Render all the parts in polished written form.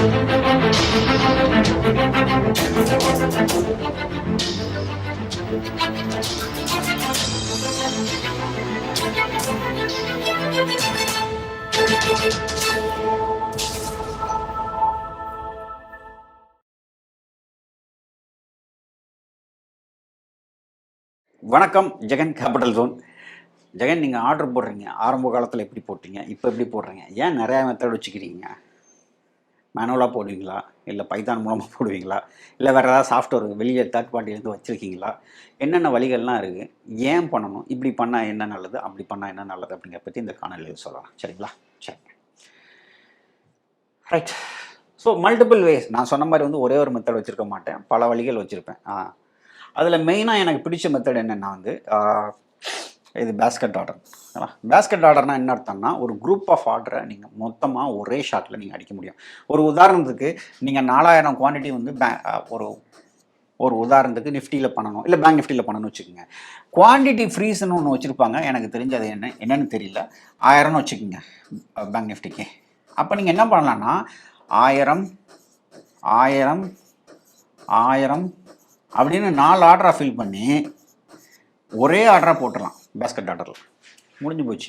வணக்கம் Jagan capital zone. Jagan, நீங்கள் order போடுறீங்க, ஆரம்ப காலத்தில் எப்படி போட்டீங்க, இப்போ எப்படி போடுறீங்க, ஏன் நிறையா மெத்தட் வச்சுக்கிறீங்க? மேனுவலாக போடுவீங்களா, இல்லை பைத்தான் மூலமாக போடுவீங்களா, இல்லை வேறு ஏதாவது சாஃப்ட்வேர் வெளியே தேர்ட் பார்ட்டிலேருந்து வச்சுருக்கீங்களா? என்னென்ன வழிகள்லாம் இருக்குது, ஏன் பண்ணணும், இப்படி பண்ணால் என்ன நல்லது, அப்படி பண்ணால் என்ன நல்லது அப்படிங்கிறத பற்றி இந்த காணொலியில் சொல்லலாம். சரிங்களா? சரி, ரைட். ஸோ மல்டிபிள் வேஸ், நான் சொன்ன மாதிரி வந்து ஒரே ஒரு மெத்தட் வச்சுருக்க மாட்டேன், பல வழிகள் வச்சுருப்பேன். அதில் மெயினாக எனக்கு பிடிச்ச மெத்தட் என்னென்னா வந்து இது பேஸ்கெட் ஆர்டர். பேஸ்கெட் ஆர்டர்னால் என்ன அர்த்தம்னா, ஒரு குரூப் ஆஃப் ஆர்டரை நீங்கள் மொத்தமாக ஒரே ஷாட்டில் நீங்கள் அடிக்க முடியும். ஒரு உதாரணத்துக்கு நீங்கள் 4000 குவான்டிட்டி வந்து ஒரு உதாரணத்துக்கு நிஃப்டியில் பண்ணணும், இல்லை பேங்க் நிஃப்டியில் பண்ணணும்னு வச்சுக்கோங்க. குவான்டிட்டி ஃப்ரீஸ்ன்னு ஒன்று வச்சுருப்பாங்க, எனக்கு தெரிஞ்சு அது என்னன்னு தெரியல. 1000ன்னு வச்சுக்கோங்க பேங்க் நிஃப்டிக்கு. அப்போ நீங்கள் என்ன பண்ணலான்னா 1000 1000 1000 அப்படின்னு 4 ஆர்டராக ஃபில் பண்ணி ஒரே ஆர்டராக போட்டுடலாம். பேஸ்கெட் ஆர்டரில் முடிஞ்சு போச்சு.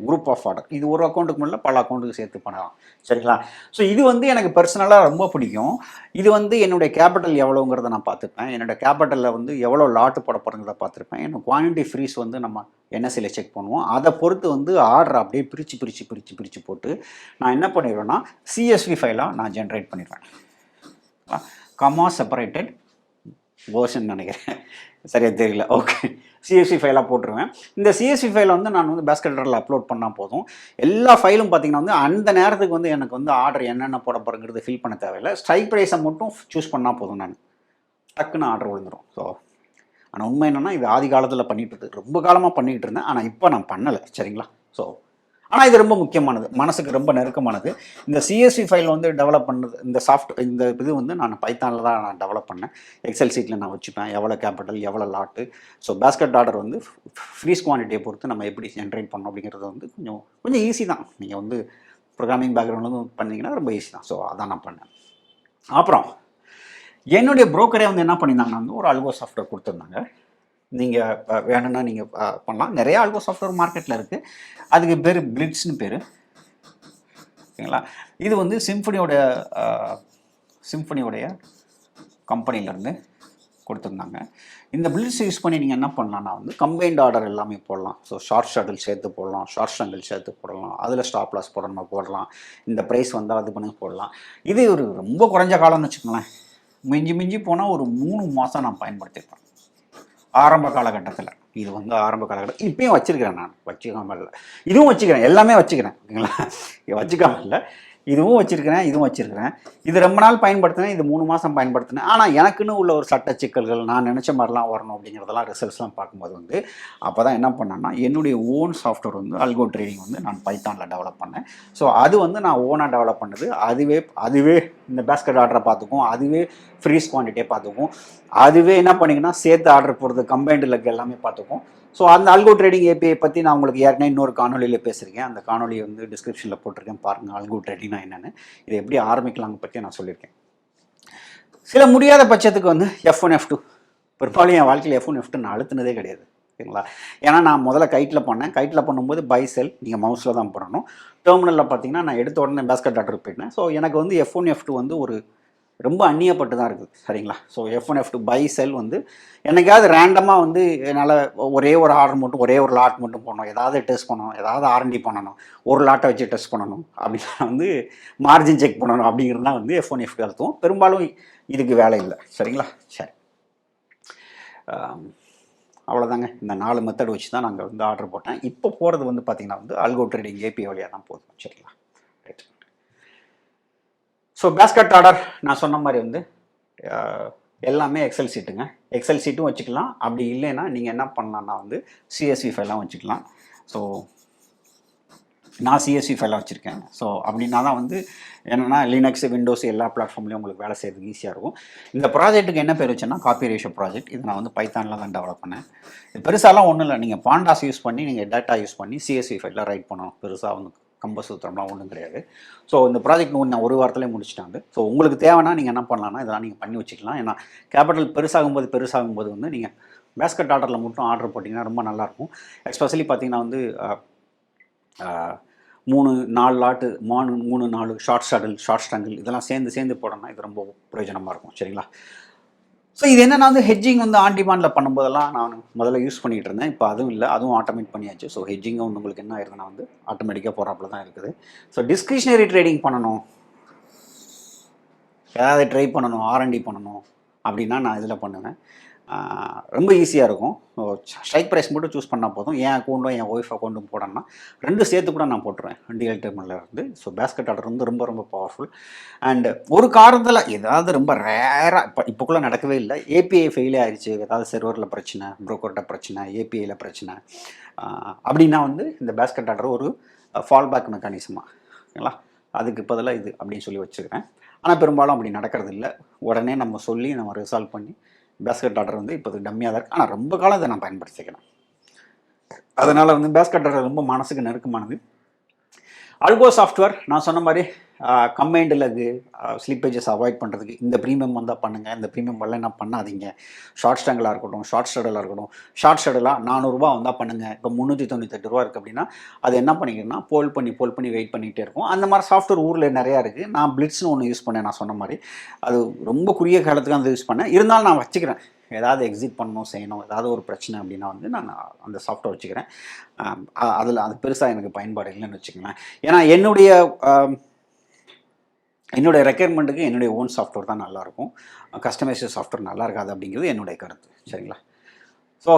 குரூப் ஆஃப் ஆர்டர், இது ஒரு அக்கௌண்ட்டுக்கு முன்னாடி பல அக்கௌண்ட்டுக்கு சேர்த்து பண்ணலாம். சரிங்களா? ஸோ இது வந்து எனக்கு பர்சனலாக ரொம்ப பிடிக்கும். இது வந்து என்னுடைய கேபிட்டல் எவ்வளோங்கிறத நான் பார்த்துப்பேன், என்னோடய கேபிட்டலில் வந்து எவ்வளோ லாட்டு போட போகிறத பார்த்துருப்பேன், என்னோட குவான்டிட்டி ஃப்ரீஸ் வந்து நம்ம என்எஸ்சியில் செக் பண்ணுவோம். அதை பொறுத்து வந்து ஆர்டர் அப்படியே பிரித்து போட்டு நான் என்ன பண்ணிடுவேன்னா சிஎஸ்வி ஃபைலாக நான் ஜென்ரேட் பண்ணிடுவேன். கமா செப்பரேட்டட் வேர்ஷன் நினைக்கிறேன், சரியாக தெரியல. ஓகே, சிஎஸ்வி ஃபைலாக போட்டுருவேன். இந்த சிஎஸ்வி ஃபைலை வந்து நான் வந்து பேஸ்கெட் ஆர்டரில் அப்லோட் பண்ணால் போதும். எல்லா ஃபைலும் பார்த்திங்கன்னா வந்து அந்த நேரத்துக்கு வந்து எனக்கு வந்து ஆர்டர் என்னென்ன போட போகிறங்கிறது ஃபில் பண்ண தேவையில்லை. ஸ்ட்ரைக் ப்ரைஸை மட்டும் சூஸ் பண்ணால் போதும், நான் டக்குன்னு ஆர்டர் விழுந்துடும். ஸோ ஆனால் உண்மை என்னென்னா, இது ஆதி காலத்தில் பண்ணிகிட்டு ரொம்ப காலமாக பண்ணிக்கிட்டு இருந்தேன், ஆனால் இப்போ நான் பண்ணலை. சரிங்களா? ஸோ ஆனால் இது ரொம்ப முக்கியமானது, மனசுக்கு ரொம்ப நெருக்கமானது. இந்த சிஎஸ்வி ஃபைல் வந்து டெவலப் பண்ணது, இந்த இது வந்து நான் பைத்தானில் தான் நான் டெவலப் பண்ணேன். எக்ஸல் சீட்டில் நான் வச்சுப்பேன், எவ்வளோ கேபிட்டல் எவ்வளோ லாட்டு. ஸோ பேஸ்கெட் ஆர்டர் வந்து ஃப்ரீஸ் குவான்டிட்டியை பொறுத்து நம்ம எப்படி ஜென்ரேட் பண்ணணும் அப்படிங்கிறது வந்து கொஞ்சம் ஈஸி தான். நீங்கள் வந்து ப்ரோக்ராமிங் பேக்ரவுண்ட்லேருந்து பண்ணிங்கன்னா ரொம்ப ஈஸி தான். ஸோ அதான் நான் பண்ணேன். அப்புறம் என்னுடைய புரோக்கரே வந்து என்ன பண்ணியிருந்தாங்கன்னா வந்து ஒரு அல்கோ சாஃப்ட்வேர் கொடுத்துருந்தாங்க. நீங்கள் வேணும்னா நீங்கள் பண்ணலாம். நிறையா அல்கோ சாஃப்ட்வேர் மார்க்கெட்டில் இருக்குது. அதுக்கு பேர் பிளிட்ஸ்னு பேர். ஓகேங்களா? இது வந்து சிம்ஃபனியோடைய கம்பெனிலேருந்து கொடுத்துருந்தாங்க. இந்த பிளிட்ஸ் யூஸ் பண்ணி நீங்கள் என்ன பண்ணலான்னா வந்து கம்பைன்ட் ஆர்டர் எல்லாமே போடலாம். ஸோ ஷார்ட் ஷட்டில் சேர்த்து போடலாம், ஷார்ட் ஷட்டில் சேர்த்து போடலாம், அதில் ஸ்டாப் லாஸ் போடலாம், இந்த ப்ரைஸ் வந்தால் அது பண்ணி போடலாம். இது ஒரு ரொம்ப குறைஞ்ச காலம்னு வச்சுக்கோங்களேன். மிஞ்சி போனால் ஒரு 3 மாதம் நான் பயன்படுத்தியிருப்பேன் ஆரம்ப காலகட்டத்தில். இது வந்து ஆரம்ப காலகட்டம். இப்பயும் வச்சுருக்கிறேன், நான் வச்சுக்காமல் இல்லை, இதுவும் வச்சுக்கிறேன், எல்லாமே வச்சுக்கிறேன். ஓகேங்களா? வச்சுக்காமல் இல்லை, இதுவும் வச்சுருக்கிறேன். இது ரொம்ப நாள் பயன்படுத்தினேன், இது 3 மாதம் பயன்படுத்தினேன். ஆனால் எனக்குன்னு உள்ள ஒரு சட்ட சிக்கல்கள், நான் நினச்ச மாதிரிலாம் வரணும் அப்படிங்கிறதெல்லாம் ரிசல்ட்ஸ்லாம் பார்க்கும்போது வந்து அப்போ தான் என்ன பண்ணேன்னா, என்னுடைய ஓன் சாஃப்ட்வேர் வந்து அல்கோ ட்ரேடிங் வந்து நான் பைத்தானில் டெவலப் பண்ணேன். ஸோ அது வந்து நான் ஓனாக டெவலப் பண்ணது. அதுவே இந்த பேஸ்கெட் ஆர்டரை பார்த்துக்கும், அதுவே ஃப்ரீஸ் குவான்டிட்டியை பார்த்துக்கும், அதுவே என்ன பண்ணிங்கன்னா சேர்த்து ஆர்டர் போடுறது, கம்பைன்டு லெக் எல்லாமே பார்த்துக்கும். ஸோ அந்த அல்கோ ட்ரேடிங் ஏபிஐ பற்றி நான் உங்களுக்கு ஏற்கனவே இன்னொரு காணொலியில் பேசியிருக்கேன். அந்த காணொலியை வந்து டிஸ்கிரிப்ஷனில் போட்டிருக்கேன், பாருங்கள். அல்கோ ட்ரேடிங்னா என்னென்னு, இதை எப்படி ஆரம்பிக்கலாங்க பற்றி நான் சொல்லியிருக்கேன். சில முடியாத பட்சத்துக்கு வந்து F1 F2, பெரும்பாலும் என் வாழ்க்கையில் F1 F2 நான் அழுத்தினதே கிடையாது. ஓகேங்களா? ஏன்னா நான் முதல்ல கைட்டில் பண்ணும்போது பை செல் நீங்கள் மவுஸில் தான் பண்ணணும். டெர்மினலில் பார்த்தீங்கன்னா நான் எடுத்த உடனே பேஸ்கெட் ஆர்டர் போயிட்டேன். ஸோ எனக்கு வந்து F1 F2 வந்து ஒரு ரொம்ப அந்நியப்பட்டு தான் இருக்குது. சரிங்களா? ஸோ F1 F2 பை செல் வந்து என்னைக்காவது ரேண்டமாக வந்து என்னால் ஒரே ஒரு ஆர்டர் மட்டும், ஒரே ஒரு லாட் மட்டும் போடணும், ஏதாவது டெஸ்ட் பண்ணணும், ஏதாவது R&D பண்ணணும், ஒரு லாட்டை வச்சு டெஸ்ட் பண்ணணும், அப்படின்னா வந்து மார்ஜின் செக் பண்ணணும் அப்படிங்கிறது தான் வந்து F1 F2 அர்த்தம். பெரும்பாலும் இதுக்கு வேலை இல்லை. சரிங்களா? சரி, அவ்வளோதாங்க. இந்த 4 மெத்தட் வச்சு தான் நாங்கள் வந்து ஆர்டர் போட்டேன். இப்போ போகிறது வந்து பார்த்திங்கன்னா வந்து அல்கோ ட்ரேடிங் ஏபிஐ வழியாக தான் போதும். சரிங்களா? ரைட். ஸோ பேஸ்கெட் ஆர்டர் நான் சொன்ன மாதிரி வந்து எல்லாமே எக்ஸல் சீட்டுங்க. எக்ஸல் சீட்டும் வச்சுக்கலாம். அப்படி இல்லைன்னா நீங்கள் என்ன பண்ணலான்னா வந்து சிஎஸ்வி ஃபைலாம் வச்சுக்கலாம். ஸோ நான் சிஎஸ்வி ஃபைலாக வச்சுருக்கேன். ஸோ அப்படின்னா தான் வந்து என்னென்னா லினக்ஸ், விண்டோஸ் எல்லா பிளாட்ஃபார்ம்லேயும் உங்களுக்கு வேலை செய்யறதுக்கு ஈஸியாக இருக்கும். இந்த ப்ராஜெக்ட்டுக்கு என்ன பேர் வச்சேன்னா காப்பி ரேஷியோ ப்ராஜெக்ட். இது நான் வந்து பைத்தானில் தான் டெவலப் பண்ணேன். இது பெருசாலாம் ஒன்றும் இல்லை, நீங்கள் பாண்டாஸ் யூஸ் பண்ணி நீங்கள் டேட்டா யூஸ் பண்ணி சிஎஸ்வி ஃபைலில் ரைட் பண்ணணும். பெருசாக வந்து கம்பசூத்திரம்லாம் ஒன்றும் கிடையாது. ஸோ இந்த ப்ராஜெக்ட் நான் ஒரு வாரத்திலே முடிச்சிட்டாங்க. ஸோ உங்களுக்கு தேவைன்னா நீங்கள் என்ன பண்ணலாம்னா இதெல்லாம் நீங்கள் பண்ணி வச்சுக்கலாம். ஏன்னா கேபிட்டல் பெருசாகும்போது வந்து நீங்கள் பேஸ்கெட் ஆர்டரில் மட்டும் ஆர்டர் போட்டிங்கன்னா ரொம்ப நல்லாயிருக்கும். எஸ்பெஷலி பார்த்தீங்கன்னா வந்து 3-4 லாட்டு 3-4 ஷார்ட் ஸ்ட்ரங்கிள் இதெல்லாம் சேர்ந்து போடணும்னா இது ரொம்ப பிரயோஜனமாக இருக்கும். சரிங்களா? ஸோ இது என்னென்னா வந்து ஹெட்ஜிங் வந்து ஆன் டிமாண்டில் பண்ணும்போதெல்லாம் நான் முதல்ல யூஸ் பண்ணிகிட்டு இருந்தேன். இப்போ அதுவும் இல்லை, அதுவும் ஆட்டோமேட் பண்ணியாச்சு. ஸோ ஹெட்ஜிங்கும் வந்து உங்களுக்கு என்ன ஆயிருதுன்னா வந்து ஆட்டோமேட்டிக்காக போகிறாப்புல தான் இருக்குது. ஸோ டிஸ்கிரிஷனரி ட்ரேடிங் பண்ணணும், ஏதாவது ட்ரை பண்ணணும், R&D பண்ணணும் அப்படின்னா நான் இதில் பண்ணுவேன். ரொம்ப ஈஸியாக இருக்கும். ஸோ ஸ்ட்ரைக் ப்ரைஸ் மட்டும் சூஸ் பண்ணால் போதும். என் அக்கௌண்ட்டும் என் ஒய்ஃப் அக்கௌண்ட்டும் போடணும்னா 2 சேர்த்து கூட நான் போட்டுருவேன் டிஎல் டேபிளில் இருந்து. ஸோ பேஸ்கெட் ஆர்டர் வந்து ரொம்ப பவர்ஃபுல். அண்ட் ஒரு காரணத்தில் ஏதாவது ரொம்ப ரேராக இப்போக்குள்ளே நடக்கவே இல்லை, ஏபிஐ ஃபெயிலே ஆயிடுச்சு, ஏதாவது சர்வரில் பிரச்சனை, ப்ரோக்கர்கிட்ட பிரச்சனை, ஏபிஐயில் பிரச்சனை அப்படின்னா வந்து இந்த பேஸ்கெட் ஆர்டர் ஒரு ஃபால் பேக் மெக்கானிசமாக ஓகேங்களா, அதுக்கு பதிலாக இது அப்படின்னு சொல்லி வச்சுக்கிறேன். ஆனால் பெரும்பாலும் அப்படி நடக்கிறது இல்லை. உடனே நம்ம சொல்லி நம்ம ரிசால்வ் பண்ணி பேஸ்கெட் ஆர்டர் வந்து இப்போ டம்மியாக தான் இருக்குது. ஆனால் ரொம்ப காலம் இதை நான் பயன்படுத்திக்கிறேன். அதனால் வந்து பேஸ்கெட் ஆர்டர் ரொம்ப மனசுக்கு நெருக்கமானது. அல்கோ சாஃப்ட்வேர் நான் சொன்ன மாதிரி கம்பைன்டு லெக்கு ஸ்லிப்பேஜஸ் அவாய்ட் பண்ணுறதுக்கு இந்த ப்ரீமியம் வந்தால் பண்ணுங்கள், இந்த ப்ரீமியம் வரல என்ன பண்ணாதீங்க. ஷார்ட் ஸ்ட்ரங்கிளாக இருக்கட்டும், ஷார்ட் ஷட்டலாக 400 ரூபா வந்தால் பண்ணுங்கள். இப்போ 398 ரூபா இருக்குது அப்படின்னா அது என்ன பண்ணிக்கணும்னா போல் பண்ணி வெயிட் பண்ணிகிட்டே இருக்கும். அந்த மாதிரி சாஃப்ட்வேர் ஊரில் நிறையா இருக்குது. நான் பிளிட்ஸ்னு ஒன்று யூஸ் பண்ணேன், நான் சொன்ன மாதிரி அது ரொம்ப குறுகிய காலத்துக்கு அந்த யூஸ் பண்ணேன். இருந்தாலும் நான் வச்சுக்கிறேன், ஏதாவது எக்ஸிட் பண்ணணும் செய்யணும் ஏதாவது ஒரு பிரச்சனை அப்படின்னா வந்து நான் அந்த சாஃப்ட்வேர் வச்சுக்கிறேன். அதில் அது பெருசாக எனக்கு பயன்பாடு இல்லைன்னு வச்சுக்கோங்களேன். ஏன்னா என்னுடைய ரெக்யர்மெண்ட்டுக்கு என்னுடைய ஓன் சாஃப்ட்வேர் தான் நல்லாயிருக்கும், கஸ்டமைஸ்டு சாஃப்ட்வேர் நல்லா இருக்காது அப்படிங்கிறது என்னுடைய கருத்து. சரிங்களா? ஸோ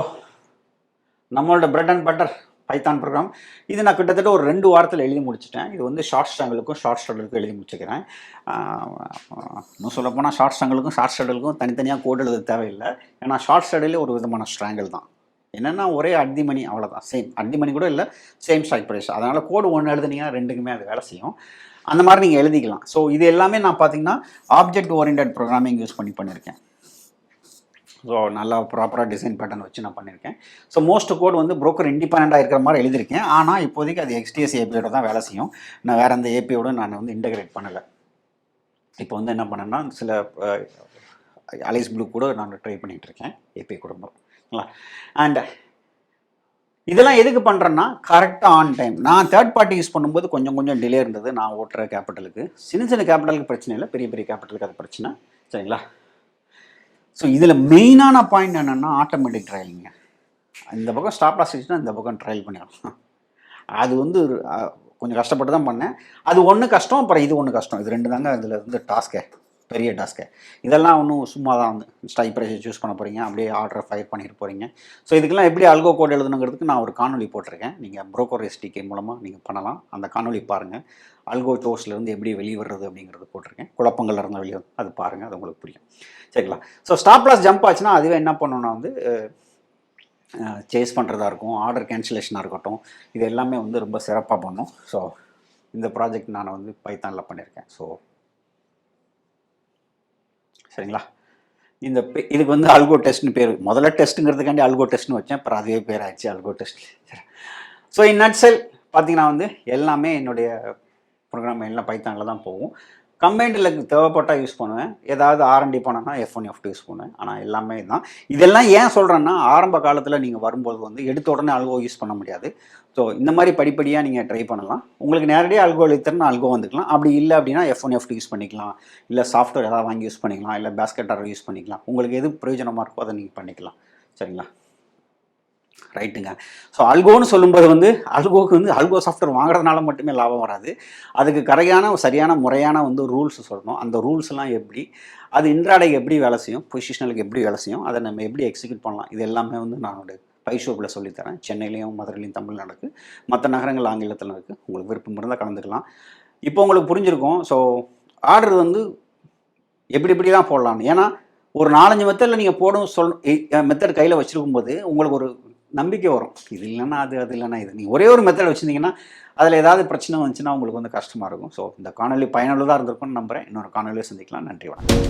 நம்மளோட bread and butter Python program இது நான் கிட்டத்தட்ட ஒரு 2 வாரத்தில் எழுதி முடிச்சிட்டேன். இது வந்து ஷார்ட் ஸ்ட்ரங்கிளுக்கும் ஷார்ட் ஸ்ட்ரகிளுக்கும் எழுதி முடிச்சுக்கிறேன். இன்னும் சொல்லப்போனால் ஷார்ட் ஸ்ட்ரகிளுக்கும் தனித்தனியாக கோட் எழுத தேவையில்லை. ஏன்னா ஷார்ட் ஸ்ட்ரகிளே ஒரு விதமான ஸ்ட்ராங்கிள் தான். என்னென்னா ஒரே அட்தி மணி, அவ்வளோதான். சேம் அட்தி மணி கூட இல்லை, சேம் ஸ்ட்ரைக் ப்ரைஸ். அதனால் கோடு ஒன்று எழுதுனீங்கன்னா 2க்குமே அது வேலை செய்யும். அந்த மாதிரி நீங்கள் எழுதிக்கலாம். ஸோ இது எல்லாமே நான் பார்த்தீங்கன்னா ஆப்ஜெக்ட் ஓரியன்டட் ப்ரோக்ராமிங் யூஸ் பண்ணியிருக்கேன். ஸோ நல்லா ப்ராப்பராக டிசைன் பேட்டர்ன் வச்சு நான் பண்ணியிருக்கேன். ஸோ மோஸ்ட் கோட் வந்து ப்ரோக்கர் இண்டிபெண்டாக இருக்கிற மாதிரி எழுதியிருக்கேன். ஆனால் இப்போதைக்கு அது XDS ஏபியோட தான் வேலை செய்யும். நான் வேறு அந்த ஏபியோட நான் வந்து இன்டகிரேட் பண்ணலை. இப்போ வந்து என்ன பண்ணேன்னா சில அலைஸ் ப்ளூ கூட நான் ட்ரை பண்ணிகிட்டு இருக்கேன் ஏபி குடும்பம். அண்ட் இதெல்லாம் எதுக்கு பண்ணுறேன்னா கரெக்டாக ஆன் டைம். நான் தேர்ட் பார்ட்டி யூஸ் பண்ணும்போது கொஞ்சம் டிலே இருந்தது. நான் ஓட்டுற கேபிட்டலுக்கு சின்ன கேபிட்டலுக்கு பிரச்சனை இல்லை, பெரிய கேபிட்டலுக்கு அது பிரச்சனை. சரிங்களா? ஸோ இதில் மெயினான பாயிண்ட் என்னென்னா ஆட்டோமேட்டிக் ட்ரையலிங்க. இந்த பக்கம் ஸ்டாப் லாஸ் வச்சுன்னா இந்த பக்கம் ட்ரையல் பண்ணிடலாம். அது வந்து கொஞ்சம் கஷ்டப்பட்டு தான் பண்ணேன். அது ஒன்று கஷ்டம், அப்புறம் இது ஒன்று கஷ்டம். இது 2 தாங்க இதில் இருந்து பெரிய டாஸ்க்கு. இதெல்லாம் ஒன்றும் சும்மா தான் வந்து ஸ்ட்ரைக் ப்ரைஸை சூஸ் பண்ண போகிறீங்க, அப்படியே ஆர்டரை ஃபயர் பண்ணிட்டு போகிறீங்க. ஸோ இதுக்கெல்லாம் எப்படி அல்கோ கோட் எழுதணுங்கிறதுக்கு நான் ஒரு காணொலி போட்டிருக்கேன். நீங்கள் ப்ரோக்கர் SDK மூலமாக நீங்கள் பண்ணலாம். அந்த காணொலி பாருங்கள். அல்கோ சோர்ஸ்லேருந்து எப்படி வெளியே வர்றது அப்படிங்கிறது போட்டிருக்கேன். குழப்பங்கள் இருந்து வெளியே அது பாருங்கள், அது உங்களுக்கு புரியும். சரிங்களா? ஸோ ஸ்டாப் லாஸ் ஜம்ப் ஆச்சுன்னா அதுவே என்ன பண்ணணும்னா வந்து சேஸ் பண்ணுறதா இருக்கும், ஆர்டர் கேன்சலேஷனாக இருக்கட்டும், இது எல்லாமே வந்து ரொம்ப சிறப்பாக பண்ணும். ஸோ இந்த ப்ராஜெக்ட் நான் வந்து பைத்தானில் பண்ணியிருக்கேன். ஸோ சரிங்களா? இதுக்கு வந்து அல்கோ டெஸ்ட்னு பேர். முதல்ல டெஸ்ட்டுங்கிறதுக்காண்டி அல்கோ டெஸ்ட்னு வச்சேன், அப்புறம் அதுவே பேர் ஆயிடுச்சு அல்கோ டெஸ்ட். ஸோ இன் நட்செல் பார்த்தீங்கன்னா வந்து எல்லாமே என்னுடைய ப்ரோக்ராம் எல்லாம் பைத்தானில் தான் போகும். கம்பைண்டில் தேவைப்பட்டால் யூஸ் பண்ணுவேன், ஏதாவது R&D பண்ணனா F1 F2 யூஸ் பண்ணுவேன். ஆனால் எல்லாமே தான். இதெல்லாம் ஏன் சொல்கிறேன்னா ஆரம்ப காலத்தில் நீங்கள் வரும்போது வந்து எடுத்த உடனே அல்கோ யூஸ் பண்ண முடியாது. ஸோ இந்த மாதிரி படிப்படியாக நீங்கள் ட்ரை பண்ணலாம். உங்களுக்கு நேரடியாக அல்கோ எழுத்துறனா அல்கோ வந்துக்கலாம். அப்படி இல்லை அப்படின்னா F1 F2 யூஸ் பண்ணிக்கலாம், இல்லை சாஃப்ட்வேர் ஏதாவது வாங்கி யூஸ் பண்ணிக்கலாம், இல்லை பேஸ்கெட் ஆர்டர் யூஸ் பண்ணிக்கலாம். உங்களுக்கு எது பிரயோஜனமாக இருக்கோ அதை நீங்கள் பண்ணிக்கலாம். சரிங்களா? ரைட்டுங்க. ஸோ அல்கோன்னு சொல்லும்போது வந்து அல்கோவுக்கு வந்து அல்கோ சாஃப்ட்வேர் வாங்குறதுனால மட்டுமே லாபம் வராது. அதுக்கு சரியான முறையான வந்து ரூல்ஸ் சொல்லணும். அந்த ரூல்ஸ்லாம் எப்படி, அது இன்ட்ராடேக்கு எப்படி வேலை செய்யும், பொசிஷனலுக்கு எப்படி வேலை செய்யும், அதை நம்ம எப்படி எக்ஸிக்யூட் பண்ணலாம், இது எல்லாமே வந்து நான் பைஷோப்பில் சொல்லித்தரேன். சென்னையிலையும் மதுரையிலையும் தமிழ் நடக்குது, மற்ற நகரங்கள் ஆங்கிலத்தில் இருக்குது. உங்களுக்கு விருப்பம் இருந்தால் கலந்துக்கலாம். இப்போ உங்களுக்கு புரிஞ்சிருக்கும். ஸோ ஆர்டர் வந்து எப்படிலாம் போடலான்னு. ஏன்னா ஒரு 4-5 மெத்தடில் நீங்கள் மெத்தட் கையில் வச்சுருக்கும் போது உங்களுக்கு ஒரு நம்பிக்கை வரும். இது இல்லைன்னா அது இல்லைன்னா இது. நீங்கள் ஒரே ஒரு மெத்தட் வச்சுருந்தீங்கன்னா அதில் ஏதாவது பிரச்சனை வந்துச்சுன்னா உங்களுக்கு வந்து கஷ்டமாக இருக்கும். ஸோ இந்த காணொலி பயனுள்ளதாக இருந்திருக்கும்னு நம்புகிறேன். இன்னொரு காணொலியை சந்திக்கலாம். நன்றி, வணக்கம்.